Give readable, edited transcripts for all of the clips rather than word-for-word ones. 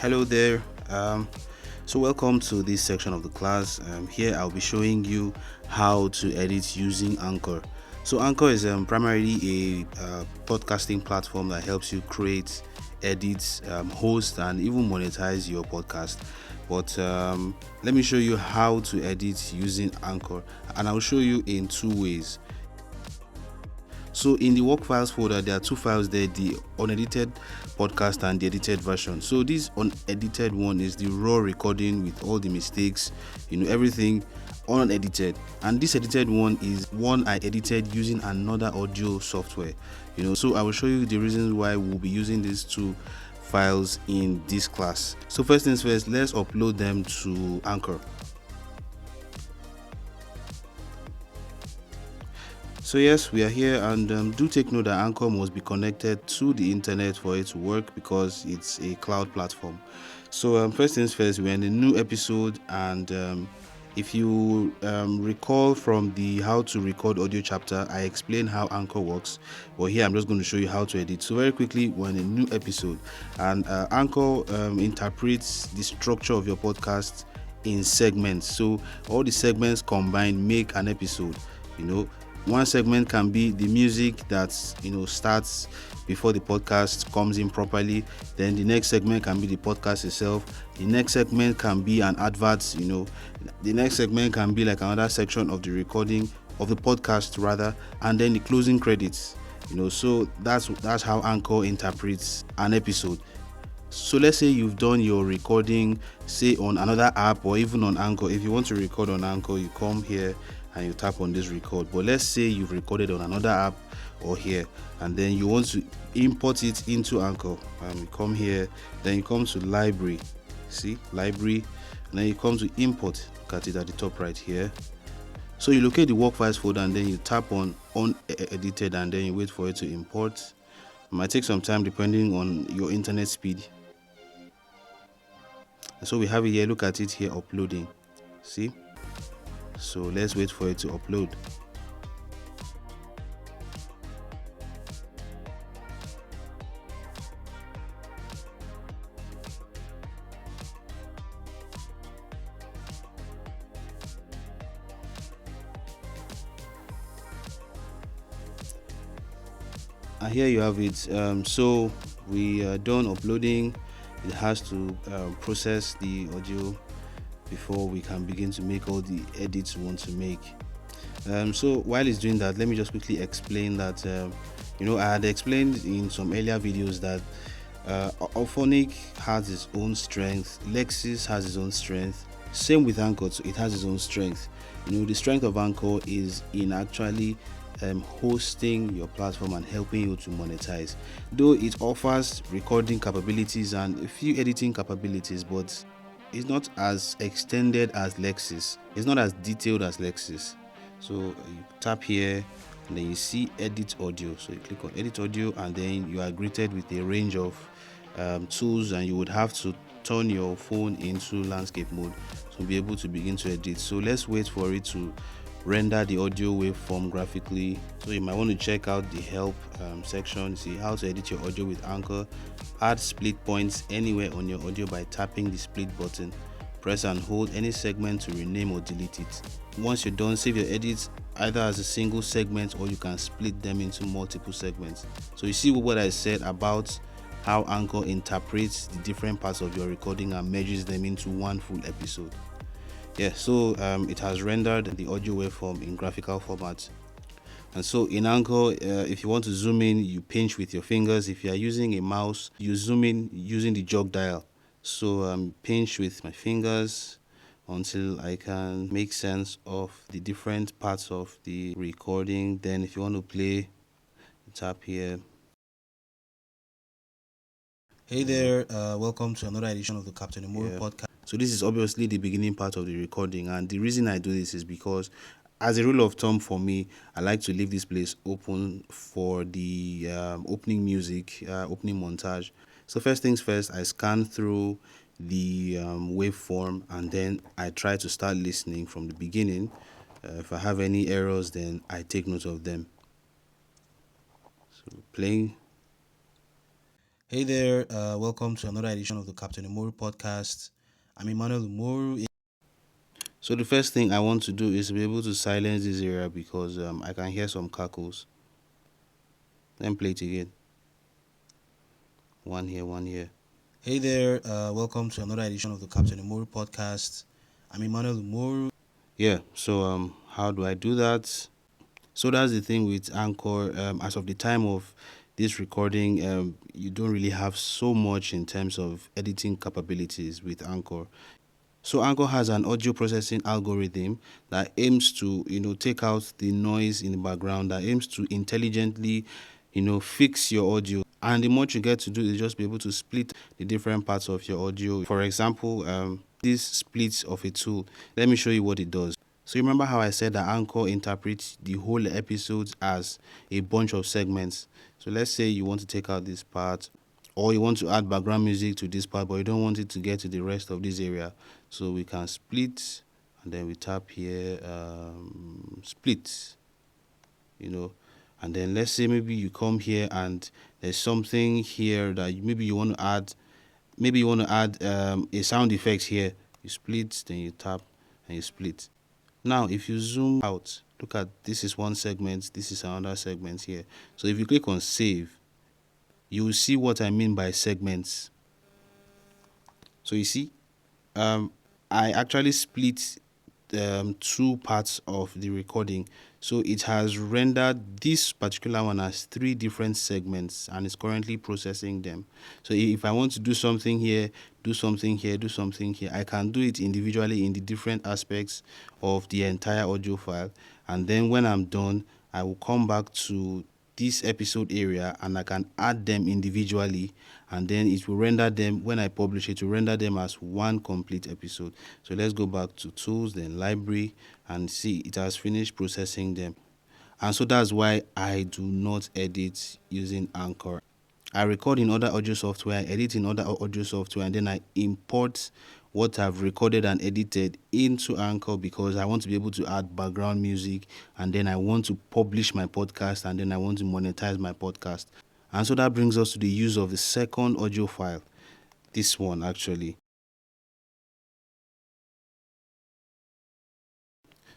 Hello there. So welcome to this section of the class. Here I'll be showing you how to edit using Anchor. So Anchor is primarily a podcasting platform that helps you create, edit, host, and even monetize your podcast. But let me show you how to edit using Anchor, and I'll show you in two ways. So in the work files folder, there are two files there, the unedited podcast and the edited version. So this unedited one is the raw recording with all the mistakes, everything unedited. And this edited one is one I edited using another audio software. So I will show you the reasons why we'll be using these two files in this class. So first things first, let's upload them to Anchor. So yes, we are here, and do take note that Anchor must be connected to the internet for it to work because it's a cloud platform. So first things first, we're in a new episode, and if you recall from the how to record audio chapter, I explained how Anchor works. But here I'm just going to show you how to edit. So very quickly, we're in a new episode, and Anchor interprets the structure of your podcast in segments. So all the segments combined make an episode. One segment can be the music that starts before the podcast comes in properly. Then the next segment can be the podcast itself. The next segment can be an advert. The next segment can be like another section of the recording of the podcast rather, and then the closing credits. So that's how Anchor interprets an episode. So let's say you've done your recording, say on another app or even on Anchor. If you want to record on Anchor, you come here and you tap on this record. But let's say you've recorded on another app or here, and then you want to import it into Anchor. You come here, then you come to library. See, library, and then you come to import. Look at it at the top right here. So you locate the work files folder, and then you tap on unedited, and then you wait for it to import. It might take some time depending on your internet speed. And so we have it here. Look at it here uploading. See? So let's wait for it to upload. And here you have it. So we are done uploading. It has to process the audio before we can begin to make all the edits we want to make. So while it's doing that, let me just quickly explain that I had explained in some earlier videos that Auphonic has its own strength, Lexis has its own strength, same with Anchor, so it has its own strength. The strength of Anchor is in actually hosting your platform and helping you to monetize, though it offers recording capabilities and a few editing capabilities, but it's not as extended as Lexis. It's not as detailed as Lexis. So you tap here and then you see edit audio. So you click on edit audio, and then you are greeted with a range of tools, and you would have to turn your phone into landscape mode to be able to begin to edit. So let's wait for it to render the audio waveform graphically. So you might want to check out the help section, see how to edit your audio with Anchor. Add split points anywhere on your audio by tapping the split button. Press and hold any segment to rename or delete it. Once you're done, save your edits either as a single segment or you can split them into multiple segments. So you see what I said about how Anchor interprets the different parts of your recording and merges them into one full episode. So it has rendered the audio waveform in graphical format. And so in Anchor, if you want to zoom in, you pinch with your fingers. If you are using a mouse, you zoom in using the jog dial. So pinch with my fingers until I can make sense of the different parts of the recording. Then if you want to play, tap here. Hey there, welcome to another edition of the Captain Imoro podcast. So this is obviously the beginning part of the recording, and the reason I do this is because, as a rule of thumb for me, I like to leave this place open for the opening music, opening montage. So first things first, I scan through the waveform, and then I try to start listening from the beginning. If I have any errors, then I take note of them. So playing. Hey there, welcome to another edition of the Captain Umoru podcast. I'm Emmanuel Umoru. So the first thing I want to do is to be able to silence this area because I can hear some cackles. Then play it again. One here, one here. Hey there, welcome to another edition of the Captain Umoru podcast. I'm Emmanuel Umoru. Yeah, so how do I do that? So that's the thing with Anchor. As of the time of this recording, you don't really have so much in terms of editing capabilities with Anchor. So Anchor has an audio processing algorithm that aims to, take out the noise in the background, that aims to intelligently, fix your audio. And the much you get to do is just be able to split the different parts of your audio. For example, this splits of a tool. Let me show you what it does. So you remember how I said that Anchor interprets the whole episodes as a bunch of segments. So let's say you want to take out this part, or you want to add background music to this part, but you don't want it to get to the rest of this area. So we can split, and then we tap here, split, you know. And then let's say maybe you come here and there's something here that maybe you want to add. Maybe you want to add a sound effect here. You split, then you tap, and you split. Now, if you zoom out, look at this is one segment, this is another segment here. So if you click on save, you will see what I mean by segments. So you see, um, I actually split two parts of the recording. So it has rendered this particular one as three different segments and is currently processing them. So if I want to do something here, do something here, do something here, I can do it individually in the different aspects of the entire audio file. And then when I'm done, I will come back to this episode area and I can add them individually, and then it will render them when I publish it to render them as one complete episode. So let's go back to tools, then library, and see it has finished processing them. And so that's why I do not edit using Anchor. I record in other audio software, I edit in other audio software, and then I import what I've recorded and edited into Anchor because I want to be able to add background music, and then I want to publish my podcast, and then I want to monetize my podcast. And so that brings us to the use of the second audio file, this one actually.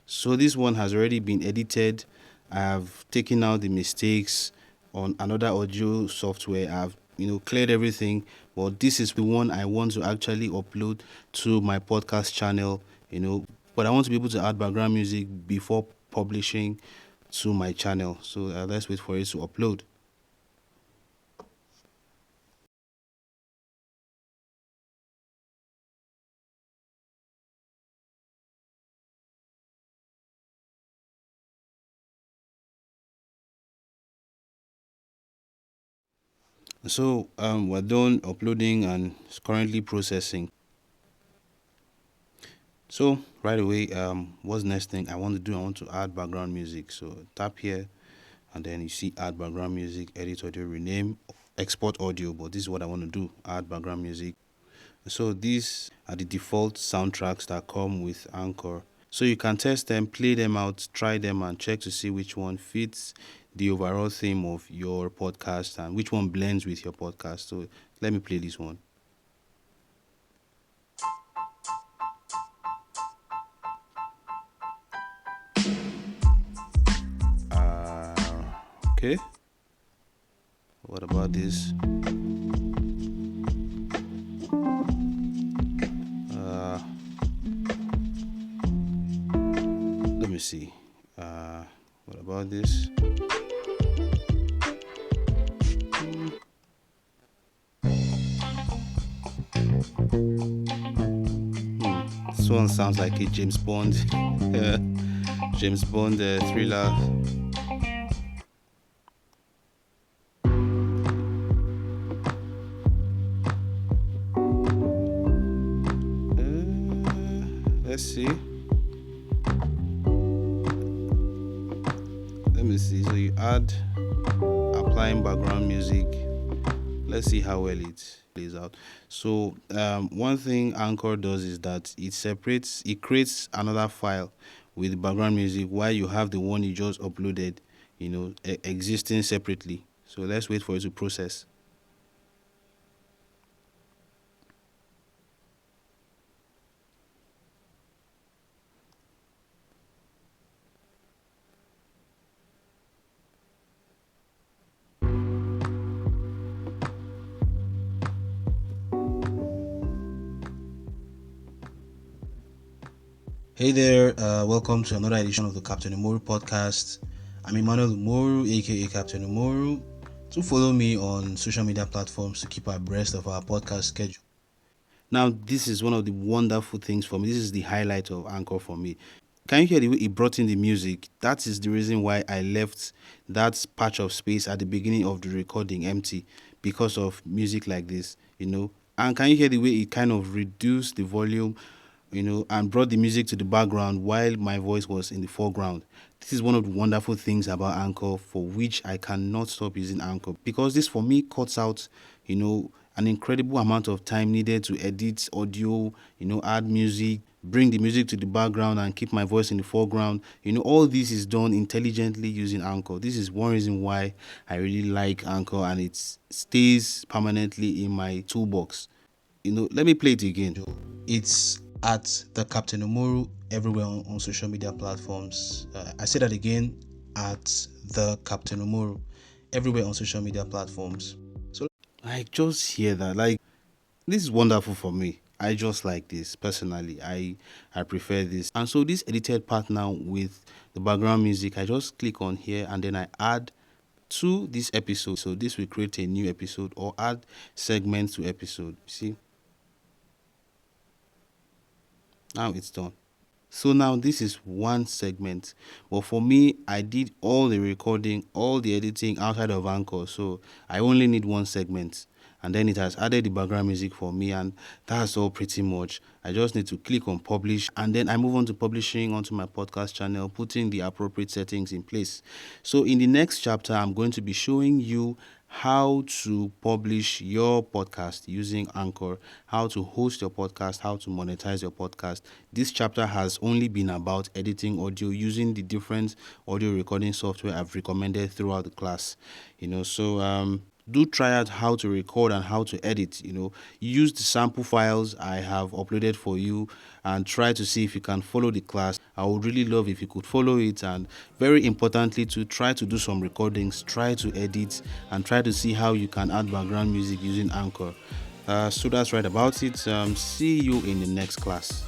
So this one has already been edited. I have taken out the mistakes on another audio software. I've cleared everything. But this is the one I want to actually upload to my podcast channel. But I want to be able to add background music before publishing to my channel. So let's wait for it to upload. So we're done uploading and it's currently processing. So right away, what's next thing I want to do? I want to add background music. So tap here, and then you see add background music, edit audio, rename, export audio. But this is what I want to do: add background music. So these are the default soundtracks that come with Anchor. So you can test them, play them out, try them, and check to see which one fits the overall theme of your podcast and which one blends with your podcast. So let me play this one. Uh, okay. What about this? Uh, let me see. What about this? This one sounds like a James Bond, James Bond thriller. Let's see. Let me see. So you add applying background music. Let's see how well it plays out. So one thing Anchor does is that it creates another file with background music while you have the one you just uploaded, existing separately. So let's wait for it to process. Hey there, welcome to another edition of the Captain Umoru podcast. I'm Emmanuel Umoru, aka Captain Umoru. Do follow me on social media platforms to keep abreast of our podcast schedule. Now, this is one of the wonderful things for me. This is the highlight of Anchor for me. Can you hear the way he brought in the music? That is the reason why I left that patch of space at the beginning of the recording empty because of music like this. And can you hear the way it kind of reduced the volume, and brought the music to the background while my voice was in the foreground? This is one of the wonderful things about Anchor for which I cannot stop using Anchor because this for me cuts out, an incredible amount of time needed to edit audio, add music, bring the music to the background and keep my voice in the foreground. All this is done intelligently using Anchor. This is one reason why I really like Anchor and it stays permanently in my toolbox. Let me play it again. It's at the Captain Umoru everywhere on social media platforms. I say that again, at the Captain Umoru everywhere on social media platforms. So I just hear that. Like, this is wonderful for me. I just like this personally. I prefer this. And so this edited part now with the background music, I just click on here and then I add to this episode. So this will create a new episode or add segments to episode. See, now it's done. So now this is one segment. But for me, I did all the recording, all the editing outside of Anchor. So I only need one segment. And then it has added the background music for me, and that's all pretty much. I just need to click on publish, and then I move on to publishing onto my podcast channel, putting the appropriate settings in place. So in the next chapter, I'm going to be showing you how to publish your podcast using Anchor, how to host your podcast, how to monetize your podcast. This chapter has only been about editing audio using the different audio recording software I've recommended throughout the class. So do try out how to record and how to edit. Use the sample files I have uploaded for you and try to see if you can follow the class. I would really love if you could follow it, and very importantly to try to do some recordings, try to edit, and try to see how you can add background music using Anchor. So that's right about it. See you in the next class.